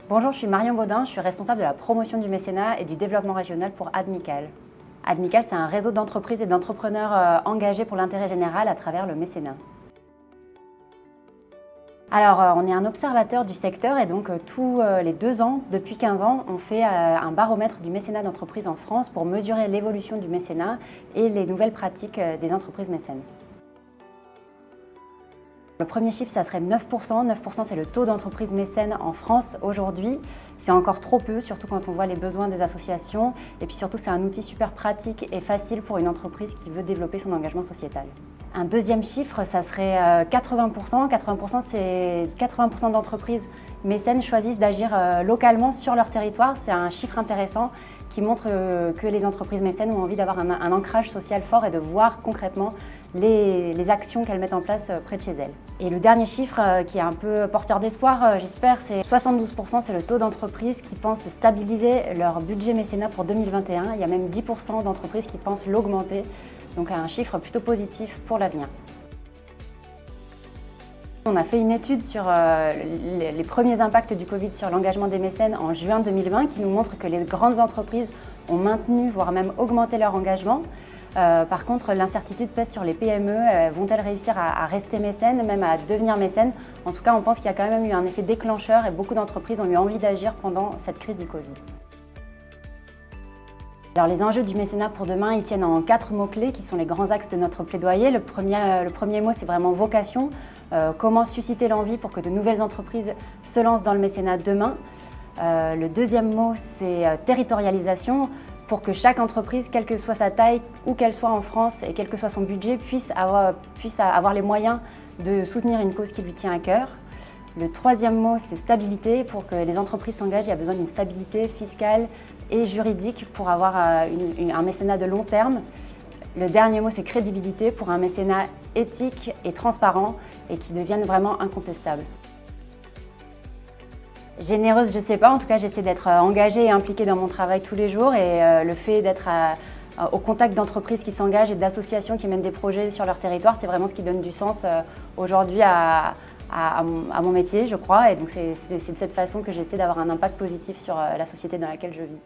Bonjour, je suis Marion Baudin, je suis responsable de la promotion du mécénat et du développement régional pour Admical. Admical, c'est un réseau d'entreprises et d'entrepreneurs engagés pour l'intérêt général à travers le mécénat. Alors, on est un observateur du secteur et donc tous les 2 ans, depuis 15 ans, on fait un baromètre du mécénat d'entreprise en France pour mesurer l'évolution du mécénat et les nouvelles pratiques des entreprises mécènes. Le premier chiffre, ça serait 9%. 9%, c'est le taux d'entreprise mécène en France aujourd'hui. C'est encore trop peu, surtout quand on voit les besoins des associations. Et puis surtout, c'est un outil super pratique et facile pour une entreprise qui veut développer son engagement sociétal. Un deuxième chiffre, ça serait 80%. 80%, c'est 80% d'entreprises mécènes choisissent d'agir localement sur leur territoire. C'est un chiffre intéressant qui montre que les entreprises mécènes ont envie d'avoir un ancrage social fort et de voir concrètement les actions qu'elles mettent en place près de chez elles. Et le dernier chiffre qui est un peu porteur d'espoir, j'espère, c'est 72%, c'est le taux d'entreprises qui pensent stabiliser leur budget mécénat pour 2021. Il y a même 10% d'entreprises qui pensent l'augmenter, donc un chiffre plutôt positif pour l'avenir. On a fait une étude sur les premiers impacts du Covid sur l'engagement des mécènes en juin 2020 qui nous montre que les grandes entreprises ont maintenu, voire même augmenté leur engagement. Par contre, l'incertitude pèse sur les PME. Vont-elles réussir à rester mécènes, même à devenir mécènes? En tout cas, on pense qu'il y a quand même eu un effet déclencheur et beaucoup d'entreprises ont eu envie d'agir pendant cette crise du Covid. Alors, les enjeux du mécénat pour demain, ils tiennent en 4 mots-clés qui sont les grands axes de notre plaidoyer. Le premier mot, c'est vraiment vocation. Comment susciter l'envie pour que de nouvelles entreprises se lancent dans le mécénat demain. Le deuxième mot, c'est territorialisation, pour que chaque entreprise, quelle que soit sa taille, où qu'elle soit en France et quel que soit son budget, puisse avoir les moyens de soutenir une cause qui lui tient à cœur. Le troisième mot, c'est stabilité. Pour que les entreprises s'engagent, il y a besoin d'une stabilité fiscale et juridique pour avoir un mécénat de long terme. Le dernier mot, c'est crédibilité, pour un mécénat éthique et transparent et qui devienne vraiment incontestable. Généreuse, je ne sais pas, en tout cas j'essaie d'être engagée et impliquée dans mon travail tous les jours et le fait d'être au contact d'entreprises qui s'engagent et d'associations qui mènent des projets sur leur territoire, c'est vraiment ce qui donne du sens aujourd'hui à mon métier, je crois, et donc c'est de cette façon que j'essaie d'avoir un impact positif sur la société dans laquelle je vis.